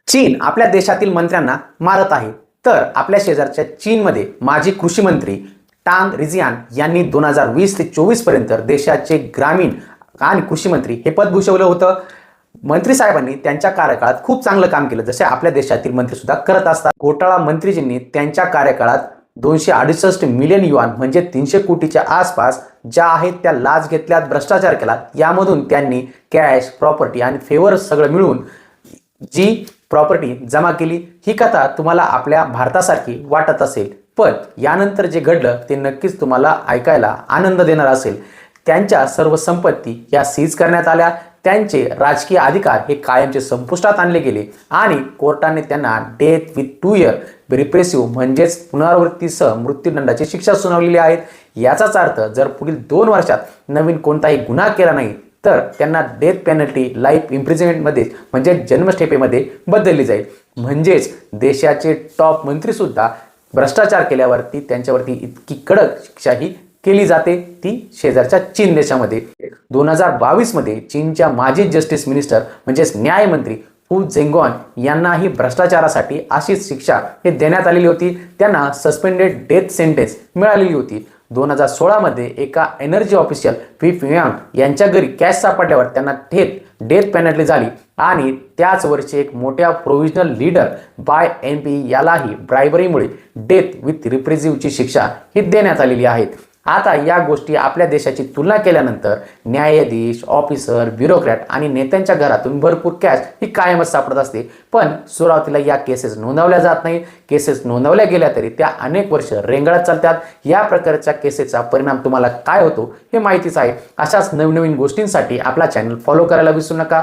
चीन आपल्या देशातील मंत्र्यांना मारत आहे. तर आपल्या शेजारच्या चीनमध्ये माजी कृषी मंत्री टांग रिजियान यांनी 2020 ते 24 पर्यंत देशाचे ग्रामीण आणि कृषी मंत्री हे पद भूषवलं होतं. मंत्री साहेबांनी त्यांच्या कार्यकाळात खूप चांगलं काम केलं, जसे आपल्या देशातील मंत्री सुद्धा करत असतात. घोटाळा मंत्रीजींनी त्यांच्या कार्यकाळात 268 मिलियन युआन म्हणजे 300 कोटीच्या आसपास ज्या आहेत त्या लाच घेतल्यात, भ्रष्टाचार केला. यामधून त्यांनी कॅश, प्रॉपर्टी आणि फेवर सगळं मिळून जी प्रॉपर्टी जमा केली. ही कथा तुम्हाला आपल्या भारतासारखी वाटत असेल, पण यानंतर जे घडलं ते नक्कीच तुम्हाला ऐकायला आनंद देणार असेल. त्यांच्या सर्व संपत्ती या सीज करण्यात आल्या. त्यांचे राजकीय अधिकार हे कायमचे संपुष्टात आणले गेले आणि कोर्टाने त्यांना डेथ विथ 2 इयर रिप्रेसिव्ह म्हणजेच पुनरावृत्तीसह मृत्यूदंडाची शिक्षा सुनावलेली आहे. याचाच अर्थ जर पुढील 2 वर्षात नवीन कोणताही गुन्हा केला नाही तर त्यांना डेथ पेनल्टी लाईफ इम्प्रिझनमेंटमध्ये म्हणजे जन्मठेपेमध्ये बदलली जाईल. म्हणजेच देशाचे टॉप मंत्री सुद्धा भ्रष्टाचार केल्यावरती त्यांच्यावरती इतकी कडक शिक्षाही केली जाते, ती शेजारच्या चीन देशामध्ये. 2022 मध्ये चीनच्या माजी जस्टिस मिनिस्टर म्हणजेच न्यायमंत्री हू झेंगॉन यांनाही भ्रष्टाचारासाठी अशीच शिक्षा हे देण्यात आलेली होती. त्यांना सस्पेंडेड डेथ सेंटेन्स मिळालेली होती. 2016 मध्ये एका एनर्जी ऑफिशियल फी फियांग यांच्या घरी कॅश सापडल्यावर त्यांना डेथ पेनल्टी झाली आणि त्याच वर्षी एक मोठ्या प्रोव्हिजनल लीडर बाय एनपी यालाही ब्रायबरीमुळे डेथ विथ रिप्रेसिव्हची शिक्षा ही देण्यात आलेली आहे. आता या गोष्टी आपल्या देशाची तुलना केल्यानंतर न्यायाधीश, ऑफिसर, ब्युरोक्रॅट आणि नेत्यांच्या घरातून भरपूर कॅश ही कायमच सापडत असते. पण सुरुवातीला या केसेस नोंदवल्या जात नाही. केसेस नोंदवल्या गेल्या तरी त्या अनेक वर्ष रेंगाळत चालतात. या प्रकारच्या केसेसचा परिणाम तुम्हाला काय होतो हे माहितीच आहे. अशाच नवनवीन गोष्टींसाठी आपला चॅनल फॉलो करायला विसरू नका.